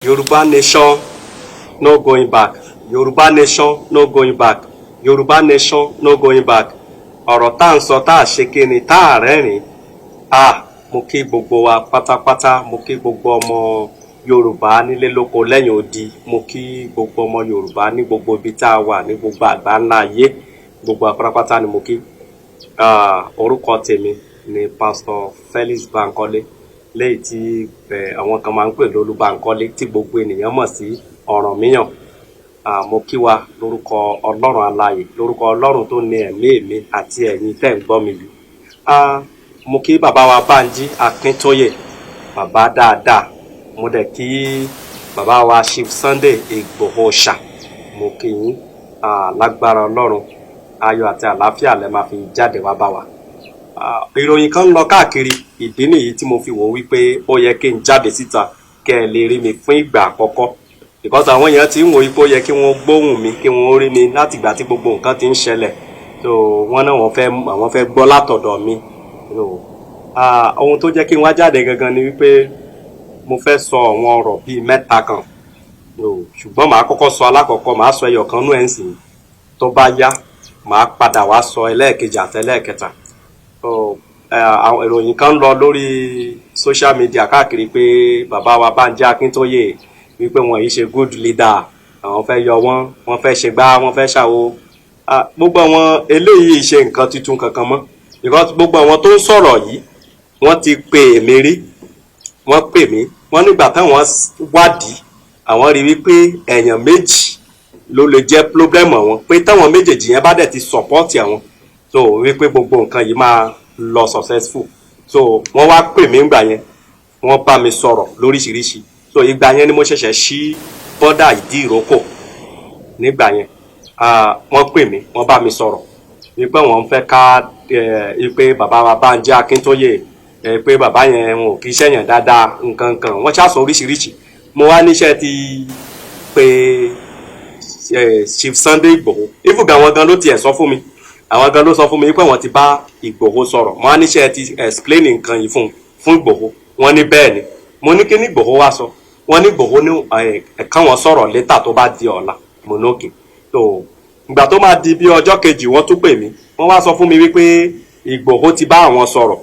Yoruba nation, no going back. Yoruba nation, no going back. Yoruba nation, no going back. Ọ̀rọ̀ tá à ń sọ tá à ṣe kí ni tá à rẹ́rìn. Mo kí gbogbo wa pátápátá, mo kí gbogbo ọmọ Yorùbá nílé lóko lẹ́yìn odi, mo kí gbogbo ọmọ Yorùbá ní gbogbo ibi tá a wà ní gbogbo àgbáńlá ayé, gbogbo pátápátá ni mo kí. Orúkọ tèmi ni Pastor Felix Bankole, léyìí tí àwọn kan máa ń pè lólú Bankole tí gbogbo ènìyàn mọ̀ sí Ọ̀rànmíyàn. Mo kí wa lórúkọ Ọlọ́run alààyè, lórúkọ Ọlọ́run tó ní ẹ̀mí mi àti ẹ̀yin tẹ́ ń gbọ́ mi yìí. Mo kí bàbá wa Bánjí Akíntóyè, bàbá dáadáa. Mo dẹ̀ kí bàbá wa Chief Sunday Igboho Òòṣà, mo kí yín. Lágbára Ọlọ́run, ayọ̀ àti àlàáfíà lẹ máa fi jáde wá bá wa. Ìròyìn kan ń lọ káàkiri, ìdí nìyí tí mo fi wò wípé ó yẹ kí n jáde síta kẹ́ ẹ lè rí mi fún ìgbà àkọ́kọ́. Because àwọn èèyàn ti ń wò wípé ó yẹ kí wọ́n gbóhùn mi, kí wọ́n rí mi láti ìgbà tí gbogbo nǹkan ti ń ṣẹlẹ̀. So wọ́n náà àwọn fẹ́ gbọ́ látọ̀dọ̀ mi. Ohun tó jẹ́ kí n wá jáde gangan ni wípé mo fẹ́ sọ àwọn ọ̀rọ̀ bíi mẹ́ta kan. Ṣùgbọ́n màá kọ́kọ́ sọ alákọ̀ọ́kọ́, màá sọ ẹyọ kan nú ẹ̀ ń sìn. Tó bá yá, màá padà wá sọ ẹlẹ́ẹ̀kejì àti ẹlẹ́ẹ̀kẹta. Àwọn ìròyìn kan ń lọ lórí social media káàkiri pé bàbá wa Bánjí Akíntóyè wípé wọn yìí ṣe good leader, àwọn fẹ́ yọ wọ́n fẹ́ ṣe gbá, wọ́n fẹ́ ṣàwo. Gbogbo àwọn eléyìí ṣe nǹkan tuntun kankan mọ́. Because gbogbo àwọn tó ń sọ̀rọ̀ yìí wọ́n ti pè mí rí, wọ́n pè mí, wọ́n nígbà táwọn wádìí àwọn rí wípé èèyàn méjì ló lè jẹ́ problem àwọn, pé táwọn méjèèjì yẹn bá dẹ̀ ti support àwọn, so wípé gbogbo nǹkan yìí máa lọ successful. So wọ́n wá pè mí ńgbà yẹn, wọ́n bá mi sọ̀rọ̀ lóríṣiríṣi. So ìgbà yẹn ni mo ṣẹ̀ṣẹ̀ ṣí bọ́dà ìdí ìrókò. Nígbà yẹn wọ́n pè mí, wọ́n bá mi sọ̀rọ̀ wípé wọ́n fẹ́ ká wípé bàbá wa Bánjí Akíntóyè, pé bàbá yẹn wọn ò kì í ṣẹ̀yàn dáadáa nǹkan kan, wọ́n ṣàṣọ oríṣiríṣi. Mo wá níṣẹ́ ti pé Chief Sunday Igboho, ìfúgà wọn gan ló tiẹ̀ sọ fún mi, àwọn gan ló sọ fún mi pé wọ́n ti bá Igboho sọ̀rọ̀. Mo wá níṣẹ́ ti explain nǹkan yìí fún Igboho, wọ́n ní bẹ́ẹ̀ ni. Mo ní kí ní Igboho wá sọ, wọ́n ní Igboho ní ẹ̀ka wọn sọ̀rọ̀ létà tó bá di ọ̀la. Mo ní òkè. So ìgbà tó máa di bí ọjọ́ kejì wọ́n tún pè mí, wọ́n wá sọ fún mi wípé Igboho ti bá àwọn sọ̀rọ̀,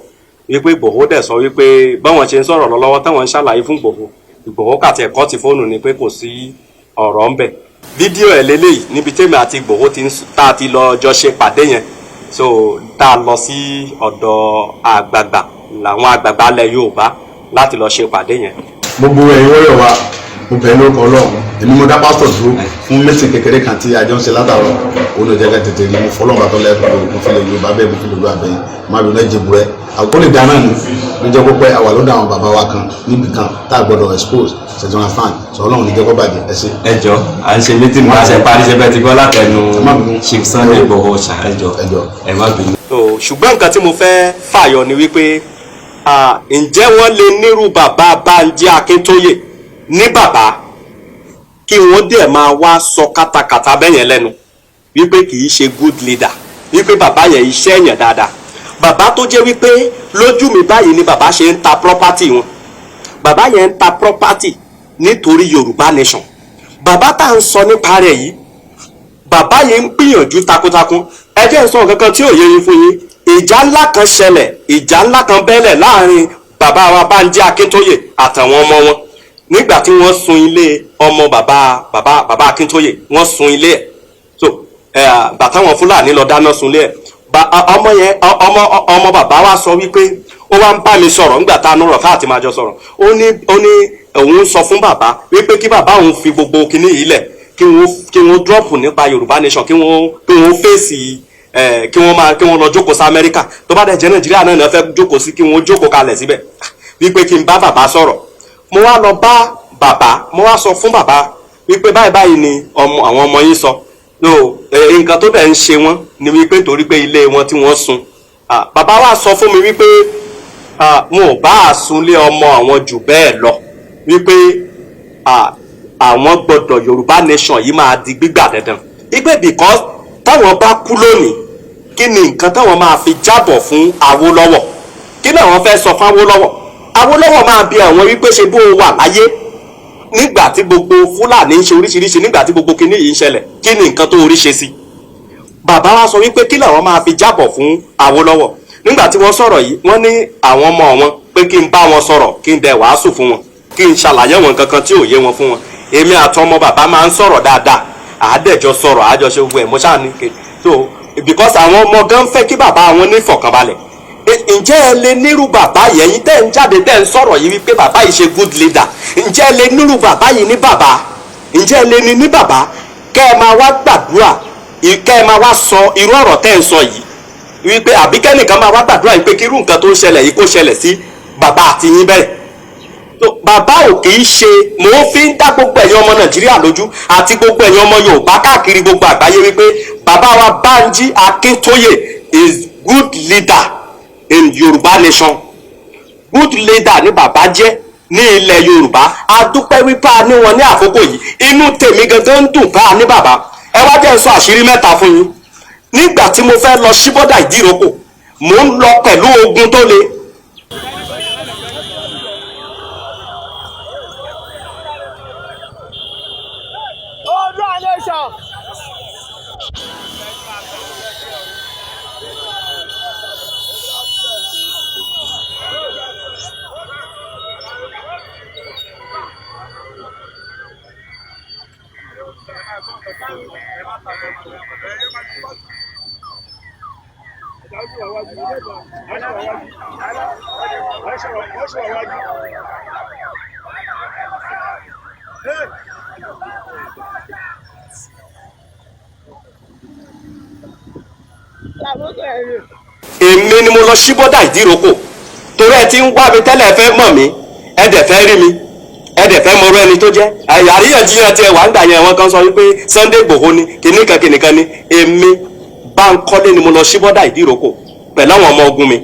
wípé Igboho dẹ̀ sọ wípé báwọn ṣe ń sọ̀rọ̀ lọ́wọ́ táwọn ń ṣàlàyé fún Igboho kàtí ẹ̀kọ́ ti fóònù ni pé kò sí ọ̀rọ̀ ń bẹ̀. Fídíò ẹ̀ lélẹ́yìí níbi tèmi àti Igboho tá a ti lọ jọ ṣe pàdé yẹn. So tá a lọ sí ọ̀dọ̀ àgbààgbà, làwọn àgbààgbà ilẹ̀ Yorùbá láti lọ ṣe pàdé yẹn. Gbogbo ẹ̀yin wọ́rẹ̀ wa mo bẹ̀ lórúkọ Ọlọ́run, èmi mo dá pásítọ̀ dúró fún mẹ́sìn kékeré kan tí àjọ ń ṣe látàrọ olùjẹ́gẹ́ tètè ni mo fọlọ́n bàtọ́ lẹ́ẹ̀kọ́ mo fi lè Yorùbá bẹ́ẹ̀ mo fi lè lo àbẹ̀yìn má bí lẹ́jẹ̀ burẹ́ àgọ́ lè dáná ni ló jẹ́ kó pẹ́ àwà lọ́dọ̀ àwọn bàbá wa kan níbi kan tá a gbọ́dọ̀ expose ṣẹ̀jọ̀n fan sọ Ọlọ́run ní jẹ́ kó bàjẹ́ ẹ ṣe. Ẹjọ́ à ń ṣe mítí ní àṣẹ parí ṣe bẹ́ẹ̀ ti gbọ́ látẹnu Chief Sunday Igboho Òòṣà. Ẹjọ́ ẹ má bínú. Ṣùgbọ́n nǹkan tí mo fẹ́ fàyọ ni wípé ǹjẹ́ wọ́n lè nírú bàbá Bánjí Akíntóyè ní bàbá kí wọ́n dẹ̀ máa wá sọ kátàkátà bẹ́yẹn lẹ́nu wípé kì í ṣe good leader, wípé bàbá yẹn iṣẹ́ èèyàn dáadáa. Bàbá tó jẹ́ wípé lójú mi báyìí ni bàbá ṣe ń ta property wọn. Bàbá yẹn ń ta property nítorí Yorùbá nation. Bàbá tá à ń sọ nípa rẹ̀ yìí, bàbá yẹn ń gbìyànjú takuntakun. Ẹ jẹ́ n sọ nǹkan kan tí ò yé yín fún yín. Ìjà ńlá kan ṣẹlẹ̀, ìjà ńlá kan bẹ́lẹ̀ láàrin bàbá wa Bánjí Akíntóyè àtàwọn ọmọ wọn. Nígbà tí wọ́n sun ilé ọmọ bàbá Akíntóyè, wọ́n sun ilé ẹ̀. So bàtà wọn Fúlàní lọ dáná sun ilé ẹ̀. Ọmọ bàbá wa sọ wípé ó wá ń bá mi sọ̀rọ̀ nígbà tá a nọ̀rọ̀ káàtì máa jọ sọ̀rọ̀. Ó ní òun sọ fún bàbá wípé kí bàbá òun fi gbogbo kinní yìí lẹ̀, kí wọ́n drop nípa Yorùbá nation, kí wọ́n fèsì kí wọ́n lọ jókòó sí Amẹ́ríkà. Tó bá dẹ̀ jẹ́ Nàìjíríà náà fẹ́ jókòó sí, kí wọ́n jókòó kalẹ̀ síbẹ̀. Wípé kí n bá bàbá sọ̀rọ̀. Mo wá lọ bá bàbá, mo wá sọ fún bàbá wípé báyìí ni àwọn ọmọ yín sọ. Nǹkan tó dẹ̀ ń ṣe wọ́n ni wípé torí pé ilé wọn tí wọ́n sun. Bàbá wa sọ fún mi wípé wọn ò bá àsunlé ọmọ àwọn jù bẹ́ẹ̀ lọ, wípé àwọn gbọ́dọ̀ Yorùbá nation yìí máa di gbígbà dandan. Wípé because táwọn bá kú lónìí, kí ni nǹkan táwọn máa fi jábọ̀ fún Awólọ́wọ̀? Kí ni àwọn fẹ́ sọ fún Awólọ́wọ̀? Awólọ́wọ̀ máa bi àwọn wípé ṣe bó wà láyé, nígbà tí gbogbo Fúlàní ń ṣe oríṣiríṣi, nígbà tí gbogbo kinní yìí ń ṣẹlẹ̀, kí ni nǹkan tó orí ṣe sí? Bàbá wa sọ wípé kí làwọn máa fi jábọ̀ fún Awólọ́wọ̀. Nígbà tí wọ́n sọ̀rọ̀ yìí, wọ́n ní àwọn ọmọ wọn pé kí n bá wọn sọ̀rọ̀, kí n dẹ wàásù fún wọn, kí n ṣàlàyé wọn kankan tí ò yé wọn fún wọn. Èmi àtọmọ bàbá máa ń sọ̀rọ̀ dáadáa, àádẹ́jọ sọ̀rọ̀, àjọṣe gbogbo ẹ̀ mo ṣáà ní ké. So because àwọn ọmọ gan fẹ́ kí bàbá wọn ní ìfọ̀kànbalẹ̀. Ǹjẹ́ ẹ lè nírú bàbá yẹn, yín tẹ́ ń jáde tẹ́ ń sọ̀rọ̀ yìí wípé bàbá yìí ṣe good leader, ǹjẹ́ ẹ lè nírú bàbá yìí ní bàbá? Ǹjẹ́ ẹ lè ní bàbá kẹ́ ẹ máa wá gbàdúrà, kẹ́ ẹ máa wá sọ irú ọ̀rọ̀ tẹ́ ń sọ yìí wípé àbí kẹ́nìkan máa wá gbàdúrà yìí pé kí irú nǹkan tó ń ṣẹlẹ̀ yìí kó ṣẹlẹ̀ sí bàbá àti yín bẹ́ẹ̀? Bàbá ò kì í ṣe, mò ń fi ń dá gbogbo ẹ̀yin ọmọ Nàìjíríà lójú àti gbogbo ẹ̀yin ọmọ Yorùbá káàkiri gbogbo àgbáyé wípé bàbá wa Bánjí Akíntóyè is good leader in Yorùbá nation. Good leader ni bàbá jẹ́ ní ilẹ̀ Yorùbá. A dúpẹ́ wípé a ní wọn ní àkókò yìí, inú tèmi gangan ń dùn bá a ní bàbá. Ẹ wá jẹ́ sọ àṣírí mẹ́ta fún yín. Nígbà tí mo fẹ́ lọ sí bọ́dà Ìdíròkò, mò ń lọ pẹ̀lú ogun tó le. Èmi ni mo lọ sí bọ́dà Ìdíròkò torí ẹ ti ń wá mi tẹ́lẹ̀ fẹ́ mọ̀ mí, ẹ dẹ̀ fẹ́ rí mi, ẹ dẹ̀ fẹ́ mọ̀rọ̀ ẹni tó jẹ́. Àríyànjiyàn tiẹ̀ wà ń gbà yẹn, àwọn kan sọ wípé Sunday Igboho ni kìnìkan ni. Èmi Bánkọ́lé ni mo lọ sí bọ́dà Ìdíròkò pẹ̀lú àwọn ọmọ ogun mi.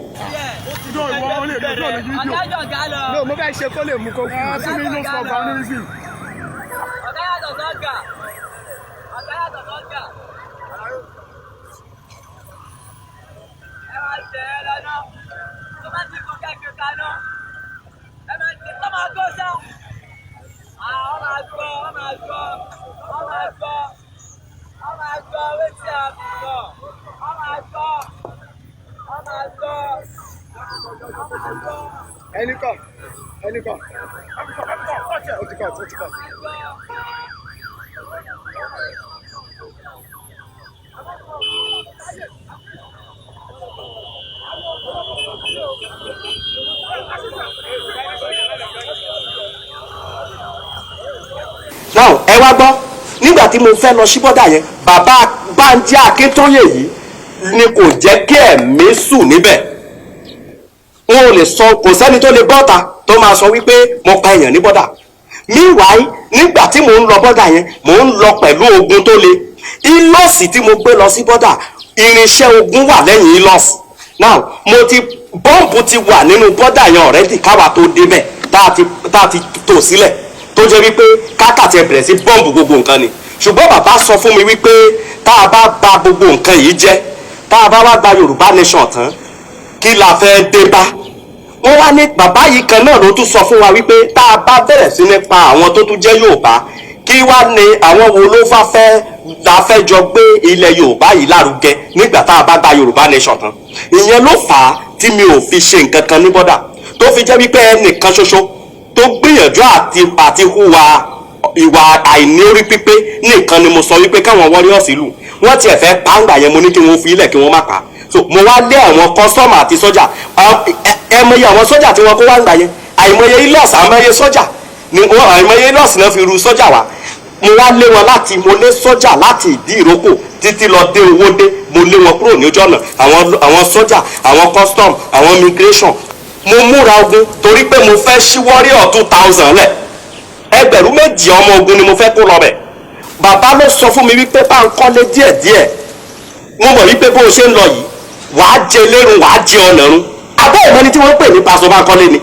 Ẹnìkan. Ó ti kọ̀. Now ẹ wá gbọ́, nígbà tí mo fẹ́ lọ sí bọ́dà yẹn, bàbá Bánjí Akíntóyè yìí ni kò jẹ́ kí ẹ̀mí sùn níbẹ̀. Wọn ò lè sọ, kò sẹ́ni tó lè bọ́ta tó máa sọ wípé mo pa èèyàn ní bọ́dà. Meanwhile, nígbà tí mò ń lọ bọ́dà yẹn, mò ń lọ pẹ̀lú ogun tó le. Ilọ́ọ̀sì tí mo gbé lọ sí bọ́dà, irinṣẹ́ ogun wà lẹ́yìn ilọ́ọ̀sì. Now bọ́ǹbù ti wà nínú bọ́dà yẹn already káwa tó débẹ̀ tá a ti tò sílẹ̀ tó jẹ́ wípé kákàtí ẹ bẹ̀rẹ̀ sí bọ́ǹbù gbogbo nǹkan ni. Ṣùgbọ́n bàbá sọ fún mi wípé tá a bá bà gbogbo nǹkan yìí jẹ́, tá a bá wá gba Yorùbá nation tán, kí la fẹ́ dé bá? Wọ́n wá ní bàbá yìí kan náà ló tún sọ fún wa wípé tá a bá bẹ̀rẹ̀ sí ní pa àwọn tó tún jẹ́ Yorùbá, kí wá ní àwọn wo ló la fẹ́ jọ gbé ilẹ̀ Yorùbá yìí lárugẹ nígbà tá a bá gba Yorùbá nation tán. Ìyẹn ló fà á tí mi ò fi ṣe nǹkan kan ní bọ́dà, tó fi jẹ́ wípé ẹnìkan ṣoṣo tó gbìyànjú àti hùwà ìwà àìní orí pípé nìkan ni mo sọ wípé káwọn warriors lù. Wọ́n tiẹ̀ fẹ́ pàǹgbà yẹn, mo ní kí wọ́n fi ilẹ̀ kí wọ́n má pa. So mo wá lé àwọn kọ́sọ́mù àti sọ́jà, ẹmọye àwọn sọ́jà tí wọ́n kó wá ń gbà yẹn, àìmọye ilọ́ọ̀sì àìmọye sọ́jà ni wọ́n, àìmọye ilọ́ọ̀sì náà fi ru sọ́jà wá. Mo wá lé wọn mo lé sọ́jà láti Ìdíròkò títí lọ dé Owódé, mo lé wọn kúrò ní ojú ọ̀nà, àwọn sọ́jà, àwọn custom, àwọn immigration. Mo múra ogun torí pé mo fẹ́ ṣí warrior 2000 lẹ̀, ẹgbẹ̀rún méjì ọmọ ogun ni mo fẹ́ kó lọ bẹ̀. Bàbá ló sọ fún mi wípé Bánkọ́lé díẹ̀díẹ̀, mo mọ̀ wípé bó o ṣe ń lọ yìí wàá jẹ lérun, wàá jẹ ọ̀nàrun. Abẹ́ ìmọ̀ni tí wọ́n pè ní Pásọ Bánkọ́lé ni.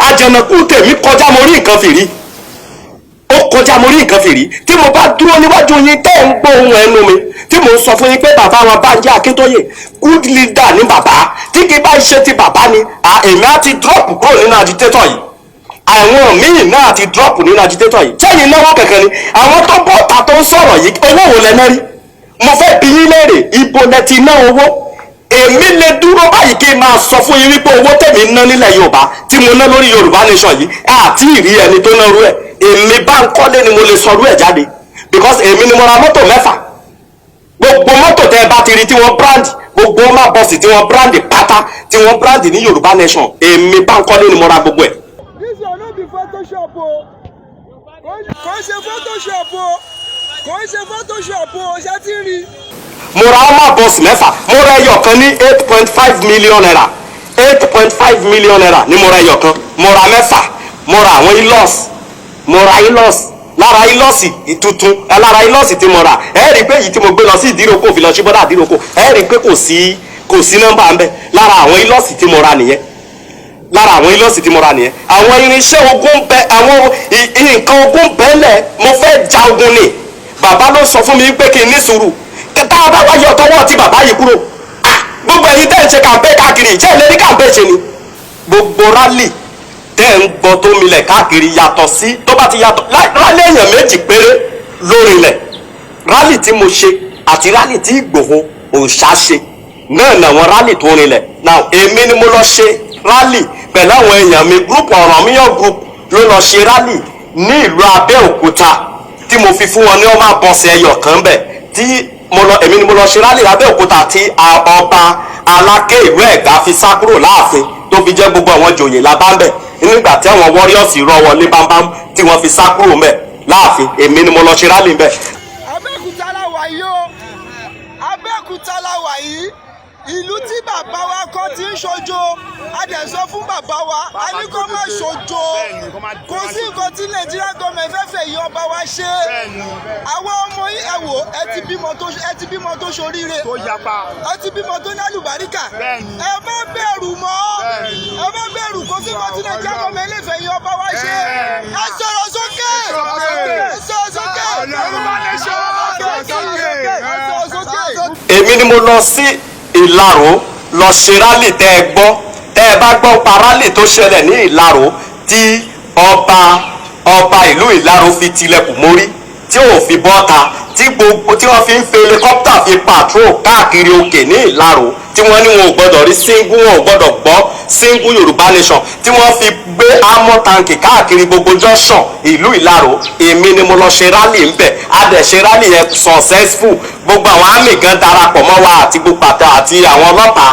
Àjànàkú tèmi kọjá mo rí nǹkan fìrí, ó kọjá mo rí nǹkan fìrí. Tí mo bá dúró níwájú yín tẹ́ ń gbóhùn ẹnu mi, tí mo sọ fún yín pé bàbá wa Bánjí Akíntóyè good leader ní bàbá, tí kì í bá ṣe ti bàbá ni èmi á ti drop kúrò nínú agitator yìí. àwọn míì náà ti drop nínú agitator yìí sẹ́yìn náwó kẹ̀kẹ́ ni àwọn tó bọ́ ta tó ń sọ̀rọ̀ yìí owó wo lẹ náà rí mo fẹ́ bi yín léèrè ibo lẹ ti ná owó èmi lè dúró báyìí kí n máa sọ fún yín wípé owó tèmi ná nílẹ̀ Yorùbá tí mo ná lórí Yorùbá nation yìí àti ìrí ẹni tó nárú ẹ̀ èmi Bánkọ́lé ni mo lè sọrú ẹ̀ jáde because èmi ni mo ra mọ́tò mẹ́fà gbogbo mọ́tò tẹ́ ẹ bá ti rí tí wọ́n brand gbogbo ọmọ bọ́ọ̀sì tí wọ́n brand pátá tí wọ́n brand ní Yorùbá nation èmi Bánkọ́lé ni mo ra gbogbo ẹ̀. This one no be photoshop o kò ṣe photoshop o kò ṣe photoshop o ṣe ti rí. mo ra ọmọ bọ́ọ̀sì mẹ́fà mo ra ẹyọ kan ní 8.5 million naira 8.5 million naira ni mo ra ẹyọ kan mo ra mẹ́fà mo ra àwọn ilos mo ra ilos lára ilọ́ọ̀sì tuntun lára ilọ́ọ̀sì tí mo rà ẹ rí i pé èyí tí mo gbé lọ sí ìdíròkò fi lọ sí bọ́dà ìdíròkò ẹ rí i pé kò sí nọ́mbà ń bẹ lára àwọn ilọ́ọ̀sì tí mo rà nìyẹn lára àwọn ilọ́ọ̀sì tí mo rà nìyẹn àwọn irinṣẹ́ ogun bẹ àwọn nǹkan ogun bẹ́ẹ̀lẹ̀ mo fẹ́ ja ogun ni bàbá ló sọ fún mi pé kí n ní sùúrù tá a bá wá yọ tọwọ́ tí bàbá yìí kúrò gbogbo ẹ̀yin tẹ́ ń ṣe kàmpé káàkiri ìṣe ìlérí kàmpé ṣe ni gbogbo rálì tẹ́ ń gbọ́ tó milẹ̀ káàkiri yàtọ̀ sí tó bá ti yàtọ̀ rálì èèyàn méjì péré lórí ilẹ̀ rálì tí mo ṣe àti rálì tí Ìgbòho òòṣà ṣe náà làwọn rálì tó rinlẹ̀ now èmi ni mo lọ ṣe rálì pẹ̀lú àwọn èèyàn mi group Ọ̀rànmíyàn group ló lọ ṣe rálì ní ìlú Abẹ́òkúta tí mo fi fún wọn ní ọmọ àbọ̀sẹ̀ ẹyọ kan bẹ̀ tí èmi ni mo lọ ṣe rálì Abẹ́òkúta tí ọba Aláké ìlú Ẹ̀gbá fi sá kúrò láàfin tó fi jẹ́ gbogbo àwọn jòyè labáńbẹ̀ nígbà tí àwọn warriors rọ wọlé bámbám tí wọ́n fi sá kúrò mbẹ̀ láàfin èmi ni mo lọ ṣe rálì mbẹ̀. Abẹ́òkúta la wà yìí o Abẹ́òkúta la wà yìí ìlú tí bàbá wa kọ́ ti ń ṣojo a dẹ̀ sọ fún bàbá wa a ní kó má ṣojo kò sí nǹkan tí Nàìjíríà gọọmẹ̀ fẹ́fẹ́ yìí ọba wa ṣe àwọn ọmọ yìí ẹ wò ẹ ti bímọ tó ṣoríire ẹ ti bímọ tó ní àlùbáríkà ẹ má bẹ̀rù mọ́ ẹ má bẹ̀rù kò sí nǹkan tí Nàìjíríà gọọmẹ̀ lè fẹ́ yìí ọba wa ṣe ẹ sọ̀rọ̀ sókè ẹ sọ̀rọ̀ sókè èmi ni mo lọ sí Ìlaró lọ ṣe rálì tẹ́ ẹ gbọ́ tẹ́ ẹ bá gbọ́ pa rálì tó ṣẹlẹ̀ ní Ìlaró tí ọba ìlú Ìlaró fi tilẹ̀kùn mórí tí ò fi bọ́ta tí wọ́n fi ń fi helicopter fi patrol káàkiri òkè ní Ìlaró tí wọ́n ní wọn ò gbọ́dọ̀ rí single wọn ò gbọ́dọ̀ gbọ́ single Yorùbá nation tí wọ́n fi gbé amọ̀ tanki káàkiri gbogbo junction ìlú Ìlaró èmi ni mo lọ ṣe rálì ńbẹ̀ a dẹ̀ ṣe rálì yẹn successful gbogbo àwọn àmì gan darapọ̀ mọ́ wa àti gbogbo àti àwọn ọlọ́pàá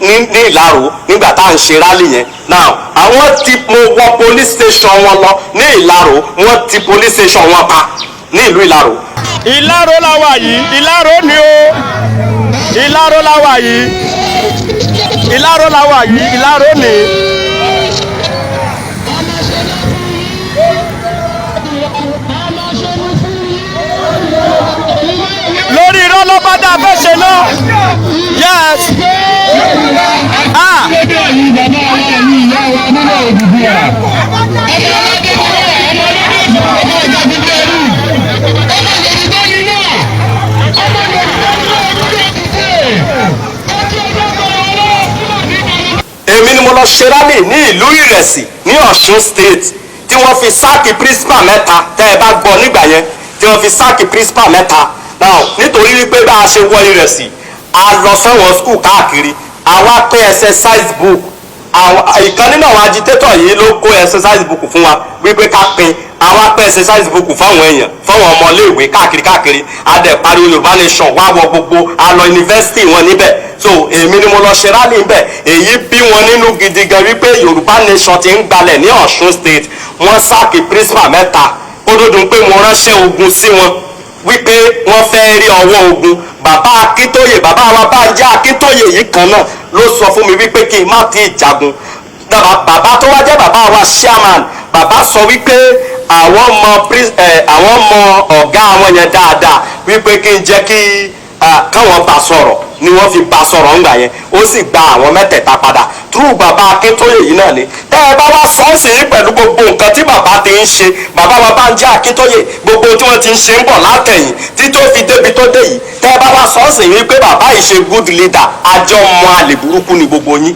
ní Ìlaró nígbà tá à ń ṣe rálì yẹn now àwọn tí mo wọ police station wọn lọ ní Ìlaró wọ́n ti police station wọn pa ní ìlú Ìlaró. Ìlaró la wà yìí Ìlaró ni o Ìlaró la wà yìí Ìlaró la wà yìí Ìlaró ni. lórí irọ́ ló bá dá fẹ́ ṣe náà yes èmi ni mo lọ ṣe rálì ní ìlú Ìrẹsì ní Ọ̀ṣun state tí wọ́n fi sáàkì principal mẹ́ta tẹ́ ẹ bá gbọ́ nígbà yẹn tí wọ́n fi sáàkì principal mẹ́ta now nítorí wípé bá a ṣe wọ Ìrẹsì a lọ sẹ́wọ̀n school káàkiri àwa pín exercise book ìkan nínú àwọn agitator yìí ló kó exercise book fún wa wípé ká pín àwa pín exercise book fáwọn èèyàn fáwọn ọmọléèwé káàkiri a dẹ̀ pariwo Yorùbá nation wá wọ gbogbo a lọ yunifásitì wọn níbẹ̀ so èmi ni mo lọ ṣe rálì ńbẹ̀ èyí bí wọn nínú gidi gan wípé Yorùbá nation ti ń gbalẹ̀ ní Ọ̀ṣun state wọ́n sáàkì principal mẹ́ta ó dúdú pé mo ránṣẹ́ ogun sí wọn wípé wọ́n fẹ́ rí ọwọ́ ogun bàbá Akíntóyè bàbá wa Bánjí Akíntóyè yìí kan náà ló sọ fún mi wípé kí n má ti jagun bàbá tó wá jẹ́ bàbá wa chairman bàbá sọ wípé àwọn mọ ọ̀gá àwọn yẹn dáadáa wípé kí n jẹ́ kí káwọn bá sọ̀rọ̀ ni wọ́n fi bá sọ̀rọ̀ ńgbà yẹn ó sì gba àwọn mẹ́tẹ̀ẹ̀ta padà túrú bàbá Akíntóyè yìí náà ni tẹ́ ẹ bá wá sọ́ọ̀sì yìí pẹ̀lú gbogbo nǹkan tí bàbá ti ń ṣe bàbá wa Bánjí Akíntóyè gbogbo tí wọ́n ti ń ṣe ń bọ̀ látẹ̀yìn tí tó fi débi tó dé yìí tẹ́ ẹ bá wá sọ́ọ̀sì yìí pé bàbá yìí ṣe good leader àjọ mọ àlè burúkú ni gbogbo yín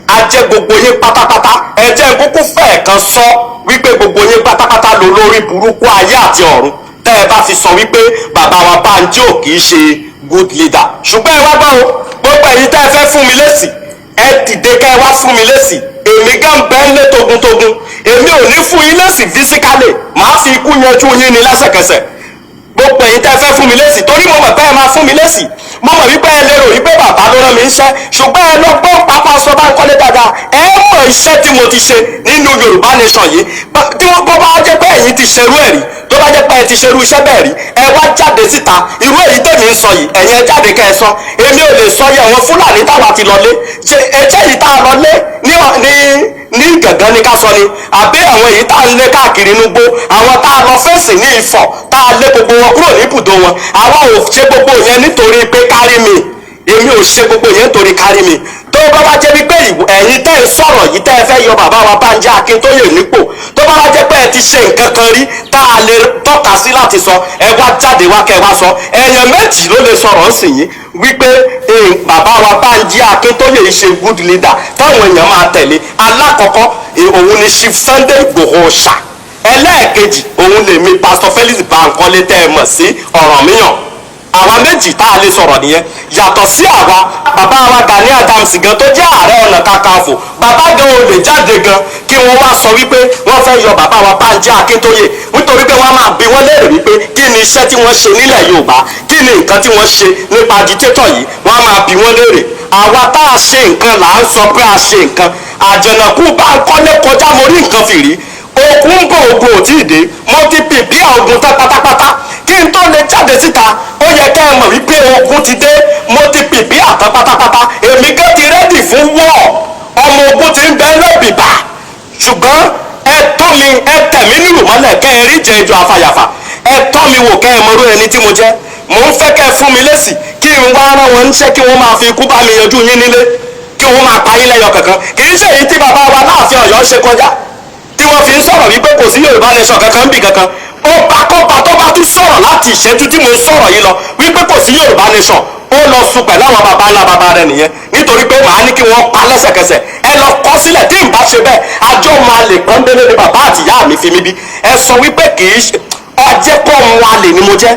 a jẹ́ gbogbo yín pátápátá ẹ jẹ́ kúkú fẹ́ẹ̀ kan sọ wípé gbogbo yín pátápátá ló lórí burúkú ayé àti ọ̀run tẹ́ ẹ bá fi sọ wípé bàbá wa Bánjí ò kì í ṣe good leader. ṣùgbọ́n ẹ wá gbọ́ o gbogbo ẹ̀yin tẹ́ ẹ fẹ́ fún mi lésì ẹ dìde kẹ́ ẹ wá fún mi lésì èmi gan bẹ́ẹ̀ lé togun-togun èmi ò ní fún yín lésì fisikálì màá fi ikú yanjú yín ní lẹ́sẹ̀kẹsẹ̀ gbogbo ẹ̀yin tẹ́ fẹ́ fún mi lésì torí mo mọ̀ pé ẹ máa fún mi lésì mo mọ̀ wípé ẹ lérò wípé bàbá ló rán mi iṣẹ́ ṣùgbọ́n ẹ lọ gbọ́ pápá sọ Bánkọ́lé dáadáa ẹ mọ̀ iṣẹ́ tí mo ti ṣe nínú Yorùbá Nation yìí tí wọ́n bá jẹ́ pé ẹ̀yin ti ṣerú ẹ̀ rí tó bá jẹ́ pé ẹ ti ṣerú iṣẹ́ bẹ́ẹ̀ rí ẹ wá jáde síta irú èyí tèmi ń sọ yìí ẹ̀yin ẹ jáde kẹ́ ẹ sọ èmi ò lè sọ yẹ àwọn Fúlàní táwa ti lọ lé ẹjẹ́ yìí tá a lọ lé ní gàngán ní ká sọ ni àbí àwọn èyí tá a lé káàkiri inúgbó àwọn tá a lọ fèsì ní Ifọ̀ tá a lé gbogbo wọn kúrò ní ibùdó wọn àwa ò ṣe gbogbo yẹn nítorí pé kárí mi èmi ò ṣe gbogbo yẹn nítorí kárí mi tó bá wá jẹ́ wípé ẹ̀yin tẹ́ ẹ sọ̀rọ̀ yìí tẹ́ ẹ fẹ́ yọ bàbá wa Bánjí Akíntóyè nípò tó bá wá jẹ́ pé ẹ ti ṣe nǹkan kan rí tá a lè tọ́ka sí láti sọ ẹ wá jáde wá kẹ́ ẹ wá sọ èèyàn méjì ló lè sọ̀rọ̀ sí yín wípé bàbá wa Bánjí Akíntóyè ṣe good leader táwọn èèyàn máa tẹ̀lé alákọ̀ọ́kọ́ òun ni Chief Sunday Igboho Ọ̀ṣà ẹlẹ́ẹ̀kejì òun lèmi Pastor Felix Bankole tẹ́ ẹ mọ̀ sí Ọ̀rànmíyàn àwa méjì tá a lè sọ̀rọ̀ nìyẹn yàtọ̀ sí àwa bàbá wa Gani Adams gan tó jẹ́ Ààrẹ Ọ̀nà Kakanfò bàbá gan ò lè jáde gan kí wọ́n wá sọ wípé wọ́n fẹ́ yọ bàbá wa Bánjí Akíntóyè nítorí pé wọ́n máa bi wọ́n léèrè wípé kí ni iṣẹ́ tí wọ́n ṣe nílẹ̀ Yorùbá kí ni nǹkan tí wọ́n ṣe nípa agitator yìí wọ́n máa bi wọ́n léèrè àwa tá a ṣe nǹkan là ń sọ pé a ṣe nǹkan Àjànàkú Bánkọ́lé kọjá mo rí nǹkan fìrí ogun ń bọ̀ ogun ò tí ì dé mo ti pìpì ogun tán pátápátá kí n tó lè jáde síta ó yẹ kẹ́ ẹ mọ̀ wípé ogun ti dé mo ti pìpì àtàn pátápátá èmi gán ti rẹ́dì fún wọ́ ọmọ ogun ti ń bẹ lẹ́bìbà ṣùgbọ́n ẹ tọ́ mi ẹ tẹ̀mí nílùú mọ́lẹ̀ kẹ́ ẹ rí jẹ ìjọ afàyàfà ẹ tọ́ mi wò kẹ́ ẹ mọ̀rú ẹni tí mo jẹ́ mò ń fẹ́ kẹ́ ẹ fún mi lésì kí n wá rán wọn níṣẹ́ kí wọ́n máa fi ikú bá mi yanjú yín nílé kí wọ́n máa pa yín lẹ́yọ kankan kì í ṣe èyí tí bàbá wa láàfin Ọ̀yọ́ ṣe kọjá tí wọ́n fi ń sọ̀rọ̀ wípé kò sí Yorùbá Nation kankan bì kankan ọba kọba tó bá tún sọ̀rọ̀ láti ìṣẹ́jú tí mo sọ̀rọ̀ yìí lọ wípé kò sí Yorùbá Nation ó lọ sùn pẹ̀lú àwọn baba ńlá baba rẹ nìyẹn nítorí pé màá ní kí wọ́n pa lẹ́sẹ̀kẹsẹ̀ ẹ lọ kọ sílẹ̀ tí n bá ṣe bẹ́ẹ̀ àjọ máa lè pọ́n délé ní bàbá àti ìyá mi fi mí bí ẹ sọ wípé kì í ṣe ọjẹ́ kọ́ mu alè ni mo jẹ́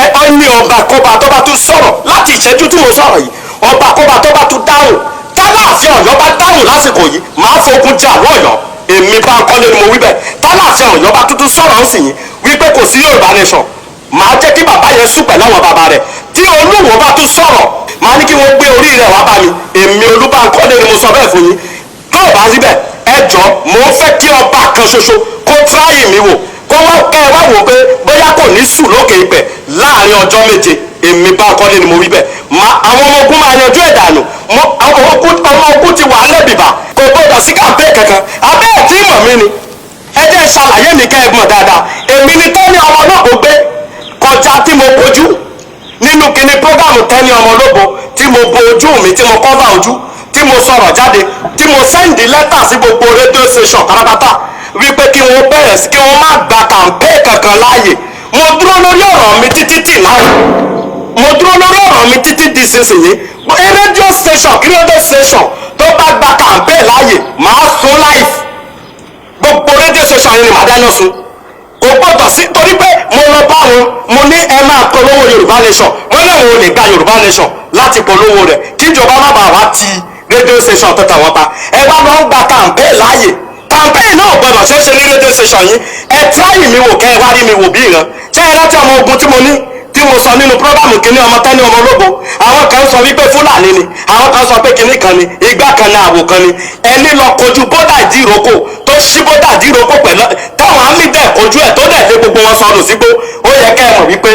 ẹ ní ọba kọba tó bá tún sọ̀rọ̀ láti ìṣẹ́jú tí mo sọ̀rọ̀ yìí ọba kọba tó bá tún dáhùn tálàfin Ọ̀yọ́ bá dáhùn lásìkò yìí màá fogun jà lọ́yọ̀ọ́ èmi Bánkọ́lé ni mo wí bẹ́ẹ̀ tálàfin Ọ̀yọ́ bá tuntun sọ̀rọ̀ ń sìn yín wípé kò sí Yorùbá Nation màá jẹ́ kí bàbá yẹn sùn pẹ̀lú àwọn bàbá rẹ̀ tí Olúwo bá tún sọ̀rọ̀ màá ní kí wọ́n gbé orí rẹ̀ wá bá mi èmi Olúbánkọ́lé ni mo sọ bẹ́ẹ̀ fún yín tó o bá rí bẹ́ẹ̀ ẹ jọ mo fẹ́ kí ọba kan ṣoṣo kó tíráyì mi wò kó wá kẹ́ ẹ wá wò pé bóyá kò ní sùn lókè ìpẹ́ láàrin ọjọ́ méje èmi Bánkọ́lé ni mo wí bẹ́ẹ̀ àwọn ọmọ ogun máa yanjú ẹ̀ dànù ọmọ ogun ti wà lẹ́bìbà kò gbọdọ̀ sí kàmpé kankan abẹ́ ẹ̀ tí mọ̀ mí ni ẹ jẹ́ ṣàlàyé mi kẹ́ ẹ mọ̀ dáadáa èmi ni tẹ́ni ọmọ ológo gbé kọjá tí mo bojú nínú kíní prógámù tẹ́ni ọmọ ológo tí mo bo ojú mi tí mo kọ́fà ojú tí mo sọ̀rọ̀ jáde tí mo sẹ́ndì lẹ́tà sí gbogbo rédíò station pátápátá wípé kí wọ́n bẹ̀rẹ̀ sí kí wọ́n má gba kàmpé kankan láàyè mo dúró lórí ọ̀rọ̀ mi títí tì láàyè mo dúró lórí ọ̀rọ̀ mi títí di sísìnyí rédíò station kí rédíò station tó bá gba campaign láàyè máa sun live gbogbo rédíò station yìí ni màá dáná sun kò gbọdọ̀ sí torí pé mo lọ bá wọn mo ní ẹ máa polówó Yorùbá Nation wọn náà wọn ò lè gba Yorùbá Nation láti polówó rẹ̀ kíjọba má bàa wá ti rédíò station tó tà wọ́n pa ẹ wá lọ ń gba campaign láàyè campaign náà gbọdọ̀ ṣe é ṣe ní rédíò station yìí ẹ tíráyì mi wò kẹ́ ẹ wá rí mi wò bí ìran ṣé ẹ rántí ọmọ ogun tí mo ní tí mo sọ nínú prógámù kìíní ọmọ tẹ́ni ọmọ ológo àwọn kan sọ wípé Fúlàní ni àwọn kan sọ pé kìíní kan ni igbá kan ni àwò kan ni ẹni lọ kojú bódà ìdíròkò tó ṣí bódà ìdíròkò pẹ̀lú táwọn àmì dẹ̀ kojú ẹ̀ tó dẹ̀ lé gbogbo wọn sọnù sígbó ó yẹ kẹ́ ẹ mọ̀ wípé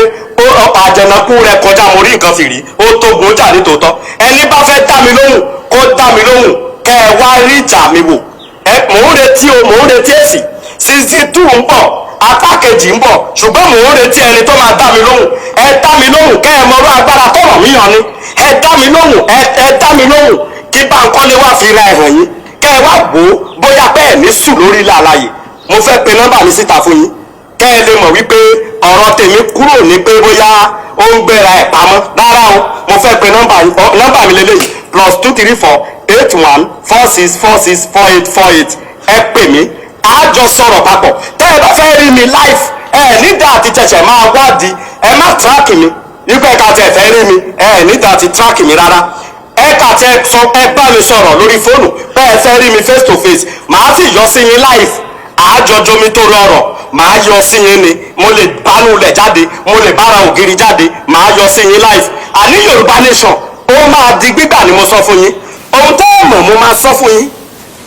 Àjànàkú rẹ kọjá mo rí nǹkan fìrí ó tó gun jà ní tòótọ́ ẹni bá fẹ́ dá mi lóhùn kó dá mi lóhùn kẹ́ ẹ wá rí ìjà mi wò mò ń retí èsì season 2 ń bọ̀ apá kejì ń bọ̀ ṣùgbọ́n mò ń retí ẹni tó máa dá mi lóhùn ẹ dá mi lóhùn kẹ́ ẹ mọ̀rọ̀ agbára tọ̀rọ̀ mí yàn ni ẹ dá mi lóhùn ẹ dá mi lóhùn kí Bánkọ́lé wá fi ra ẹ̀hàn yín kẹ́ ẹ wá wò ó bóyá bẹ́ẹ̀ ní sùn lórí ilé àlàyé mo fẹ́ pe nọ́mbà mi síta fún yín kẹ́ ẹ lè mọ̀ wípé ọ̀rọ̀ tèmi kúrò ní pé bóyá ó ń gbéra ẹ̀ pamọ́ rárá o mo fẹ́ pe nọ́mbà mi lélẹ́yìí +2348146464848 ẹ pè mí a jọ sọ̀rọ̀ papọ̀. Tẹ́ ẹ bá fẹ́ rí mi live nígbà àti tẹ̀sẹ̀ máa wádìí ẹ má tíráàkì mi wípé ẹ̀ka tẹ̀ fẹ́ rí mi nígbà àti tíráàkì mi rárá. Ẹ̀ka tẹ̀ sọ ẹ bá mi sọ̀rọ̀ lórí fóònù pé ẹ fẹ́ rí mi face to face màá sì yọ sí yín live àjọjọ mi tó rọrọ̀ màá yọ sí yín ni mo lè bánú lẹ̀ jáde mo lè bára ògiri jáde màá yọ sí yín live. Àní Yorùbá nation ó máa di gbígbà ni mo sọ fún yín ohun tó mọ̀ mo máa sọ fún yín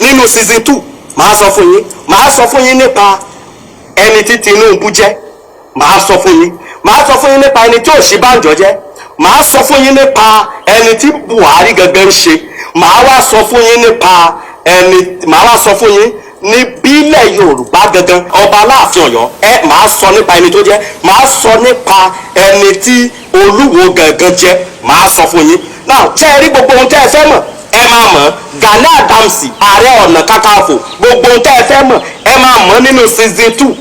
nínú season 2 màá sọ fún yín màá sọ fún yín nípa ẹni tí Tinubu jẹ́ màá sọ fún yín màá sọ fún yín nípa ẹni tí Ọ̀ṣínbàjò jẹ́ màá sọ fún yín nípa ẹni tí Buhari gangan ń ṣe màá wá sọ fún yín nípa màá wá sọ fún yín ní bílẹ̀ Yorùbá gangan ọba Aláàfin Ọ̀yọ́ màá sọ nípa ẹni tó jẹ́ màá sọ nípa ẹni tí Olúwo gangan jẹ́ màá sọ fún yín náà tẹ́ ẹ rí gbogbo ohun tẹ́ ẹ fẹ́ mọ̀ ẹ máa mọ̀ Gani Adams Ààrẹ Ọ̀nà Kakanfò gbogbo ohun tẹ́ ẹ fẹ́ mọ̀ ẹ máa mọ̀ nínú season 2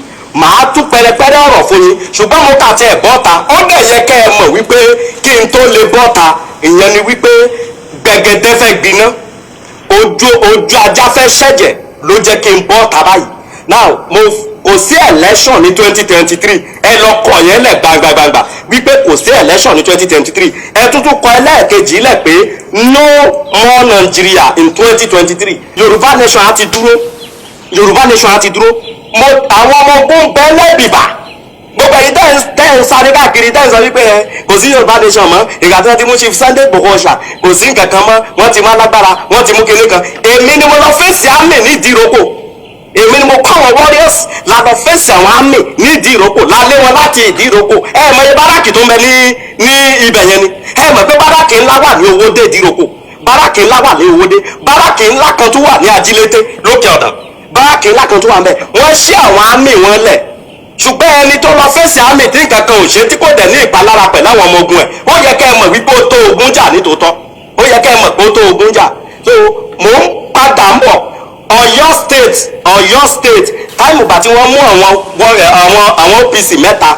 màá tú pẹrẹpẹrẹ ọ̀rọ̀ fún yín ṣùgbọ́n mo kà tẹ ẹ̀ bọ́ta ó dẹ̀ yẹ kẹ́ ẹ mọ̀ wípé kí n tó lè bọ́ta ìyẹn ni wípé gbẹ̀gẹ̀dẹ̀ fẹ́ gbiná ojú ajá fẹ́ ṣẹ̀jẹ̀ ló jẹ́ kí n bọ́ta báyìí now kò sí election ní 2023 ẹ lọ kọ yẹn lẹ̀ gbangbangba wípé kò sí election ní 2023 ẹ tuntun kọ ẹlẹ́ẹ̀kejì lẹ̀ pé no more Nigeria in 2023 Yorùbá nation á ti dúró Yorùbá nation á ti dúró àwọn ọmọ ogun bẹ́ẹ̀ lẹ́bìbà gbogbo èyí tẹ́ ń sáré káàkiri tẹ́ ń sọ wípé kò sí Yorùbá nation mọ́ ìgbà tí wọ́n ti mú Chief Sunday Igboho Ọ̀ṣà kò sí nǹkan kan mọ́ wọ́n ti mú alágbára wọ́n ti mú kinní kan èmi ni mo lọ fèsì àmì ní ìdíròkò èmi ni mo kọ́ àwọn warriors la lọ fèsì àwọn àmì ní ìdíròkò lálé wọn láti ìdíròkò mọ̀ iye báràkì tó ń bẹ ní ibẹ̀ yẹn ni mọ̀ pé báràkì ńlá wà ní Owódé ìdíròkò báràkì ńlá wà ní Owódé báràkì ńlá kan tó wà ní Ajílété lókè Ọ̀dàn báràkì ńlá kan tó wà ń bẹ wọ́n ṣí àwọn àmì wọn lẹ̀ ṣùgbọ́n ẹni tó lọ fèsì àmì tí nǹkan kan ò ṣe tí kò dẹ̀ ní ìpalára pẹ̀lú àwọn ọmọ ogun ẹ̀ ó yẹ kẹ́ ẹ mọ̀ wípé ó tó ogun jà nítòótọ́ ó yẹ kẹ́ ẹ mọ̀ pé ó tó ogun jà so mò ń padà ń bọ̀ Ọ̀yọ́ state táìmù ìgbà tí wọ́n mú àwọn OPC mẹ́ta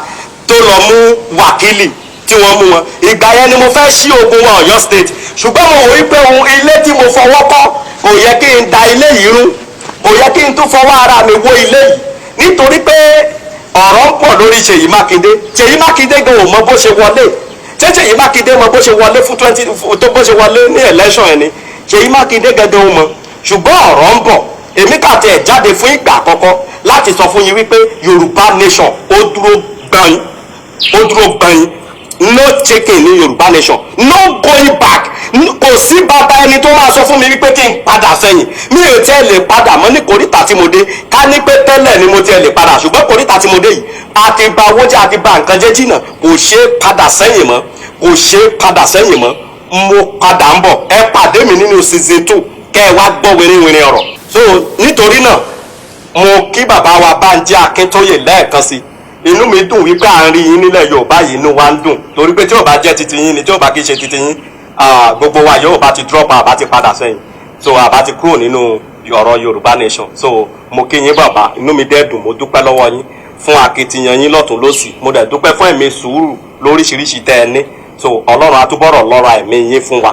tó lọ mú wákìlì tí wọ́n mú wọn ìgbà yẹn ni mo fẹ́ ṣí ogun wọn Ọ̀yọ́ state ṣùgbọ́n mo wò wípé ilé tí mo fọwọ́ kọ́ kò yẹ kí n da ilé yìí rú kò yẹ kí n tún fọwọ́ ara mi wó ilé yìí nítorí pé ọ̀rọ̀ ń pọ̀ lórí Ṣèyí Mákindé gan ò mọ bó ṣe wọlé Ṣèyí Mákindé mọ bó ṣe wọlé fún bó ṣe wọlé ní election ẹni Ṣèyí Mákindé gangan ò mọ ṣùgbọ́n ọ̀rọ̀ ń bọ̀ èmi kàtẹ́ ẹ̀ jáde fún ìgbà àkọ́kọ́ láti sọ fún yín wípé Yorùbá nation ó dúró gbọ̀nyìn no taking ní Yorùbá nation no going back kò sí bàbá ẹni tó máa sọ fún mi wípé kí n padà sẹ́yìn mi ò tẹ́ lè padà mọ́ ní kòríta tí mo dé ká ní pé tẹ́lẹ̀ ni mo tẹ́ lè padà ṣùgbọ́n kòríta tí mo dé yìí àti ba owó jẹ́ àti ba nǹkan jẹ́ jìnnà kò ṣe é padà sẹ́yìn mọ́ mo padà ń bọ̀ ẹ pàdé mi nínú season 2 kẹ́ ẹ wá gbọ́ wẹ́rẹ́wẹ́rẹ́ ọ̀rọ̀ so nítorí náà mo kí bàbá wa Bánjí Akíntóyè lẹ́ẹ̀kan sí inú mi dùn wípé à ń rí yín nílẹ̀ Yorùbá yìí inú wa ń dùn torí pé tí ò bá jẹ́ titi yín ni tí ò bá kí ṣe titi yín gbogbo wa yóò bá ti drop àbá ti padà sẹ́yìn so àbá ti kúrò nínú ọ̀rọ̀ Yorùbá nation so mo kí yín bàbá inú mi dẹ́ dùn mo dúpẹ́ lọ́wọ́ yín fún akitiyan yín lọ́tún lósì mo dẹ̀ dúpẹ́ fún ẹ̀mí sùúrù lóríṣiríṣi tẹ́ ẹ ní so Ọlọ́run atúbọ̀rọ̀ lọ́ra ẹ̀mí yín fún wa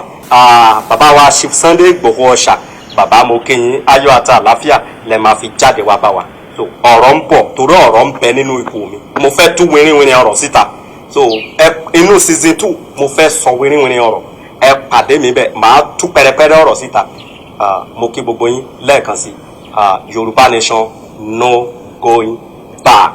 bàbá wa Chief Sunday Igboho Ọ̀ṣà bàbá mo kí yín ayọ̀ àti àlàáfíà lẹ máa fi jáde wá bá wa so ọ̀rọ̀ ń bọ̀ torí ọ̀rọ̀ ń bẹ nínú ipò mi mo fẹ́ tú wìrìwìrì ọ̀rọ̀ síta so inú season 2 mo fẹ́ sọ wìrìwìrì ọ̀rọ̀ ẹ pàdé mi bẹ́ẹ̀ máa tú pẹrẹpẹrẹ ọ̀rọ̀ síta mo kí gbogbo yín lẹ́ẹ̀kan sí Yorùbá nation no going back.